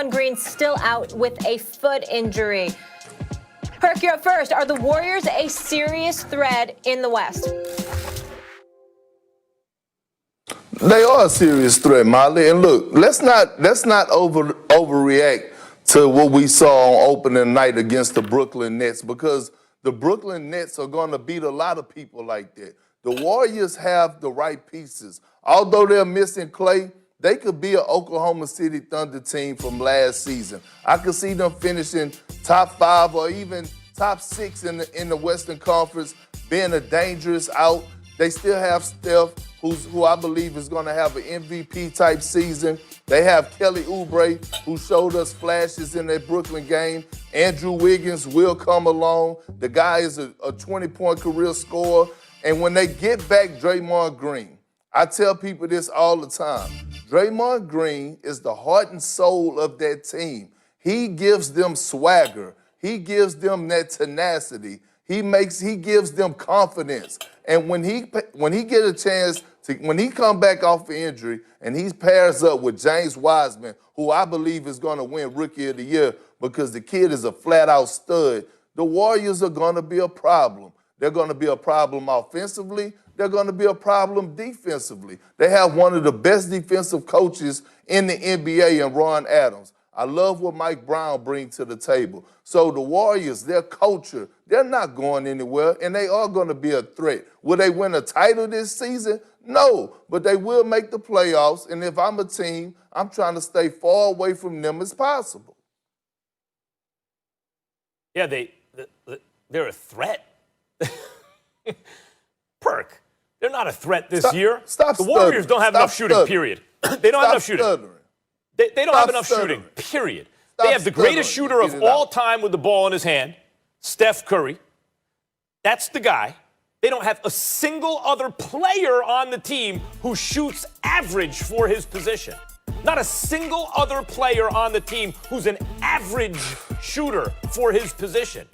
Draymond Green still out with a foot injury. Perk, you're up first. Are the Warriors a serious threat in the West? They are a serious threat, Molly. And look, let's not overreact to what we saw on opening night against the Brooklyn Nets, because the Brooklyn Nets are going to beat a lot of people like that. The Warriors have the right pieces. Although they're missing Klay, they could be an Oklahoma City Thunder team from last season. I could see them finishing top 5 or even top 6 in the Western Conference, being a dangerous out. They still have Steph, who I believe is going to have an MVP-type season. They have Kelly Oubre, who showed us flashes in that Brooklyn game. Andrew Wiggins will come along. The guy is a 20-point career scorer. And when they get back Draymond Green, I tell people this all the time. Draymond Green is the heart and soul of that team. He gives them swagger. He gives them that tenacity. He gives them confidence. And when he get a chance when he come back off the injury and he pairs up with James Wiseman, who I believe is going to win Rookie of the Year because the kid is a flat-out stud, the Warriors are going to be a problem. They're going to be a problem offensively. They're going to be a problem defensively. They have one of the best defensive coaches in the NBA in Ron Adams. I love what Mike Brown brings to the table. So the Warriors, their culture, they're not going anywhere, and they are going to be a threat. Will they win a title this season? No, but they will make the playoffs, and if I'm a team, I'm trying to stay far away from them as possible. Yeah, they're a threat. Perk, they're not a threat this year. The Warriors don't have enough shooting, period. They don't have enough shooting. They don't have enough shooting, period. They have the greatest shooter of all time with the ball in his hand, Steph Curry. That's the guy. They don't have a single other player on the team who shoots average for his position. Not a single other player on the team who's an average shooter for his position.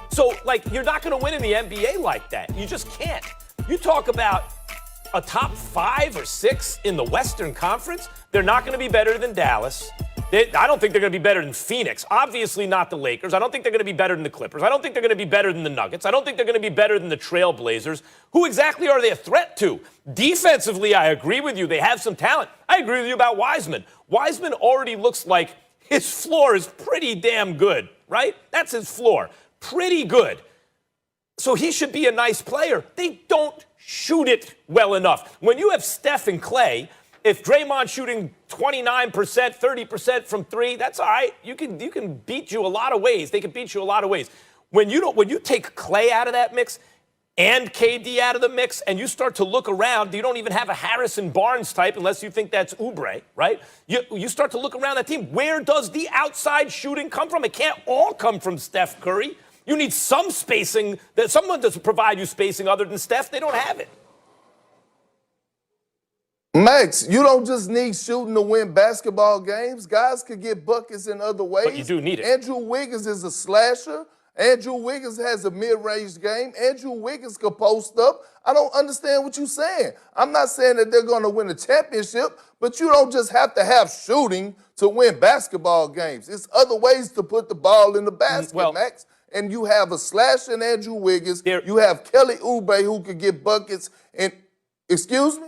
So, you're not going to win in the NBA like that. You just can't. You talk about a top 5 or 6 in the Western Conference, they're not going to be better than Dallas. I don't think they're going to be better than Phoenix. Obviously not the Lakers. I don't think they're going to be better than the Clippers. I don't think they're going to be better than the Nuggets. I don't think they're going to be better than the Trailblazers. Who exactly are they a threat to? Defensively, I agree with you. They have some talent. I agree with you about Wiseman. Wiseman already looks like his floor is pretty damn good, right? That's his floor. Pretty good. So he should be a nice player. They don't shoot it well enough. When you have Steph and Klay, if Draymond's shooting 29%, 30% from 3, that's all right. You can beat you a lot of ways. They can beat you a lot of ways. When you take Klay out of that mix and KD out of the mix, and you start to look around, you don't even have a Harrison Barnes type unless you think that's Oubre, right? You start to look around that team. Where does the outside shooting come from? It can't all come from Steph Curry. You need some spacing. That someone does provide you spacing other than Steph. They don't have it. Max, you don't just need shooting to win basketball games. Guys could get buckets in other ways. But you do need it. Andrew Wiggins is a slasher. Andrew Wiggins has a mid-range game. Andrew Wiggins could post up. I don't understand what you're saying. I'm not saying that they're going to win a championship, but you don't just have to have shooting to win basketball games. It's other ways to put the ball in the basket, Max. And you have a slash in Andrew Wiggins. You have Kelly Oubre who could get buckets. And excuse me?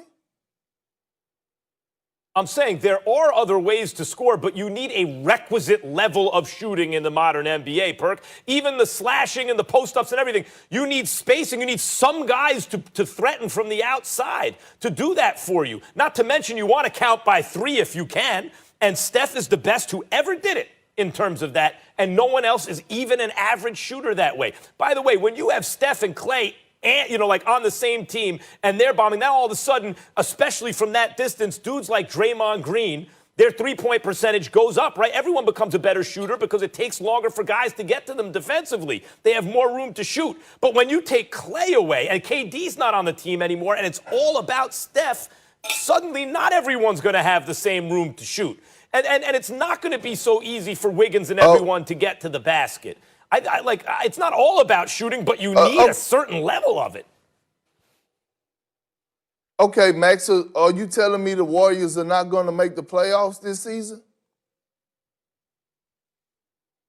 I'm saying there are other ways to score, but you need a requisite level of shooting in the modern NBA, Perk. Even the slashing and the post-ups and everything, you need spacing. You need some guys to threaten from the outside to do that for you. Not to mention you want to count by 3 if you can, and Steph is the best who ever did it in terms of that, and no one else is even an average shooter that way. By the way, when you have Steph and Klay and, on the same team, and they're bombing, now all of a sudden, especially from that distance, dudes like Draymond Green, their three-point percentage goes up, right? Everyone becomes a better shooter because it takes longer for guys to get to them defensively. They have more room to shoot. But when you take Klay away, and KD's not on the team anymore, and it's all about Steph, suddenly not everyone's going to have the same room to shoot. And it's not going to be so easy for Wiggins and everyone to get to the basket. It's not all about shooting, but you need a certain level of it. Okay, Max, so are you telling me the Warriors are not going to make the playoffs this season?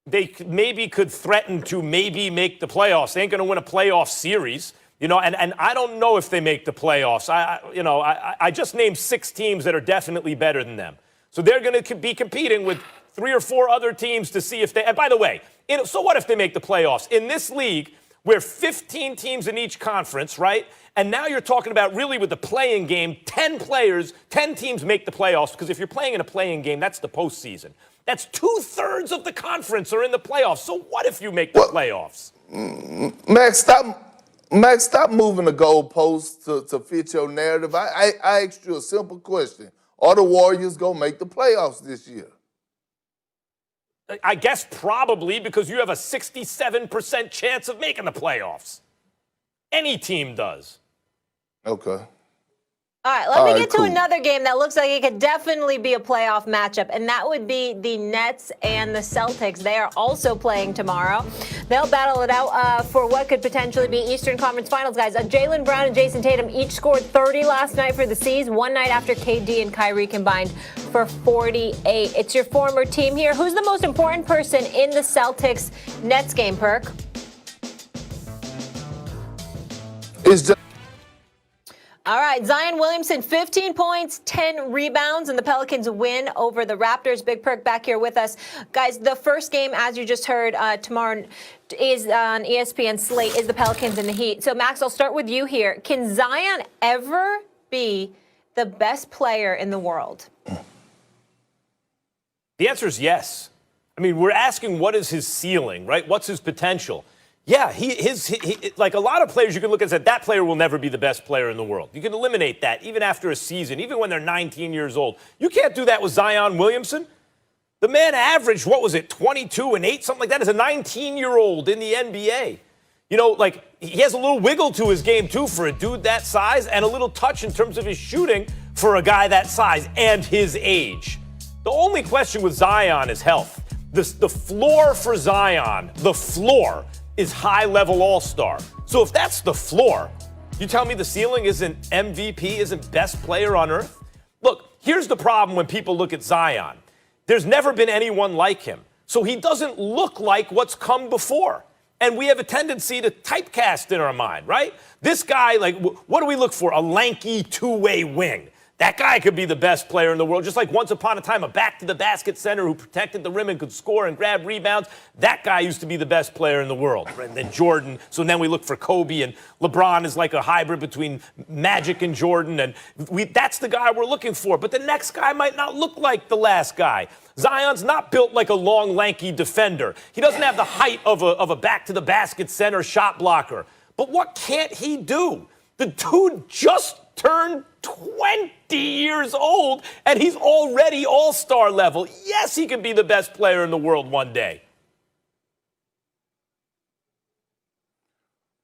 they maybe could threaten to maybe make the playoffs. They ain't going to win a playoff series, and I don't know if they make the playoffs. I just named 6 teams that are definitely better than them. So they're going to be competing with 3 or 4 other teams to see if they. And by the way, so what if they make the playoffs in this league? We're 15 teams in each conference, right? And now you're talking about really with the playing game, 10 players, 10 teams make the playoffs, because if you're playing in a playing game, that's the postseason. That's 2/3 of the conference are in the playoffs. So what if you make the playoffs? Max, stop moving the goalposts to fit your narrative. I asked you a simple question. Are the Warriors going to make the playoffs this year? I guess probably, because you have a 67% chance of making the playoffs. Any team does. Okay. All right, let me get to another game that looks like it could definitely be a playoff matchup, and that would be the Nets and the Celtics. They are also playing tomorrow. They'll battle it out for what could potentially be Eastern Conference Finals, guys. Jaylen Brown and Jason Tatum each scored 30 last night for the C's, one night after KD and Kyrie combined for 48. It's your former team here. Who's the most important person in the Celtics-Nets game, Perk? It's just All right, Zion Williamson, 15 points, 10 rebounds, and the Pelicans win over the Raptors. Big Perk back here with us. Guys, the first game, as you just heard, tomorrow is on ESPN slate, is the Pelicans and the Heat. So, Max, I'll start with you here. Can Zion ever be the best player in the world? The answer is yes. I mean, we're asking what is his ceiling, right? What's his potential? Yeah, he like a lot of players you can look at and say, that player will never be the best player in the world. You can eliminate that even after a season, even when they're 19 years old. You can't do that with Zion Williamson. The man averaged, 22 and 8, something like that, as a 19-year-old in the NBA. He has a little wiggle to his game, too, for a dude that size, and a little touch in terms of his shooting for a guy that size and his age. The only question with Zion is health. The floor for Zion, is high-level all-star. So if that's the floor, you tell me the ceiling isn't MVP, isn't best player on earth? Look, here's the problem when people look at Zion. There's never been anyone like him. So he doesn't look like what's come before. And we have a tendency to typecast in our mind, right? This guy, what do we look for? A lanky two-way wing. That guy could be the best player in the world, just like once upon a time a back-to-the-basket center who protected the rim and could score and grab rebounds. That guy used to be the best player in the world. And then Jordan, so then we look for Kobe, and LeBron is like a hybrid between Magic and Jordan, and that's the guy we're looking for. But the next guy might not look like the last guy. Zion's not built like a long, lanky defender. He doesn't have the height of a back-to-the-basket center shot blocker. But what can't he do? The dude just turned 20 years old, and he's already all-star level. Yes, he could be the best player in the world one day.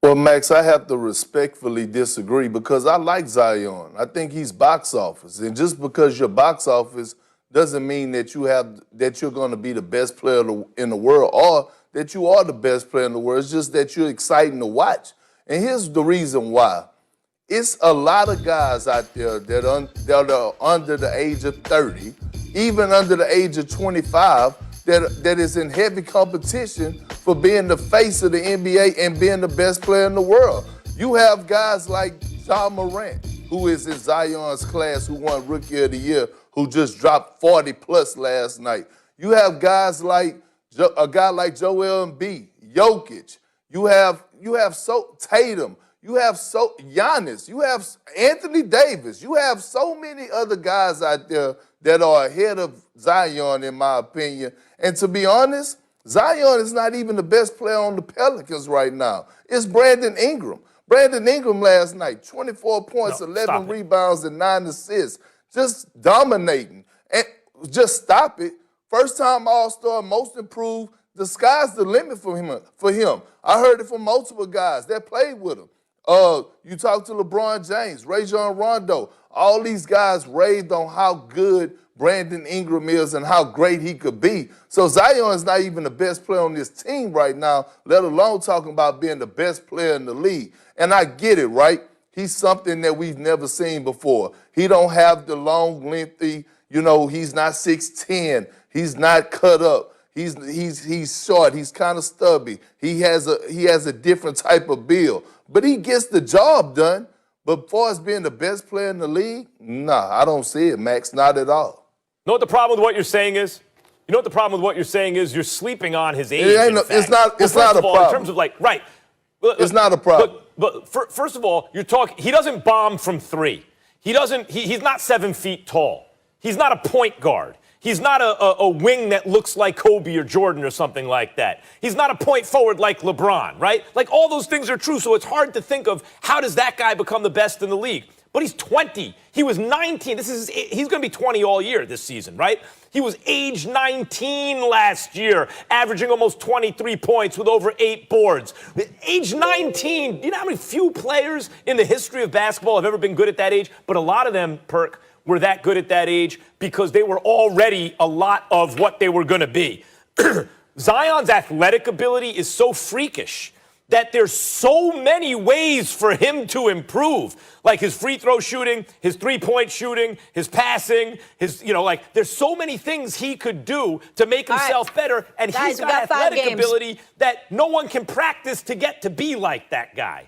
Well, Max, I have to respectfully disagree because I like Zion. I think he's box office. And just because you're box office doesn't mean that you're going to be the best player in the world or that you are the best player in the world. It's just that you're exciting to watch. And here's the reason why. It's a lot of guys out there that are under the age of 30, even under the age of 25, that is in heavy competition for being the face of the NBA and being the best player in the world. You have guys like Ja Morant, who is in Zion's class, who won Rookie of the Year, who just dropped 40-plus last night. You have guys like a guy like Joel Embiid, Jokic. You have Tatum. You have Giannis, you have Anthony Davis, you have so many other guys out there that are ahead of Zion, in my opinion. And to be honest, Zion is not even the best player on the Pelicans right now. It's Brandon Ingram. Brandon Ingram last night, 24 points, 11 rebounds, and 9 assists, just dominating. And just stop it. First-time All-Star, most improved. The sky's the limit for him. I heard it from multiple guys that played with him. You talk to LeBron James, Rajon Rondo. All these guys raved on how good Brandon Ingram is and how great he could be. So Zion is not even the best player on this team right now, let alone talking about being the best player in the league. And I get it, right? He's something that we've never seen before. He don't have the long, lengthy, he's not 6'10". He's not cut up. He's short. He's kind of stubby. He has a different type of build, but he gets the job done. But as far as being the best player in the league, nah, I don't see it, Max. Not at all. You know what the problem with what you're saying is? You know what the problem with what you're saying is? You're sleeping on his age. It's not a problem. In terms of right. It's not a problem. But first of all, you're talking. He doesn't bomb from three. He's not 7 feet tall. He's not a point guard. He's not a wing that looks like Kobe or Jordan or something like that. He's not a point forward like LeBron, right? Like, all those things are true, so it's hard to think of how does that guy become the best in the league. But he's 20. He was 19. He's going to be 20 all year this season, right? He was age 19 last year, averaging almost 23 points with over 8 boards. Age 19, you know how many few players in the history of basketball have ever been good at that age? But a lot of them, Perk, were that good at that age because they were already a lot of what they were going to be. Zion's athletic ability is so freakish that there's so many ways for him to improve, like his free throw shooting, his three-point shooting, his passing, there's so many things he could do to make himself better, and he's got athletic ability that no one can practice to get to be like that guy.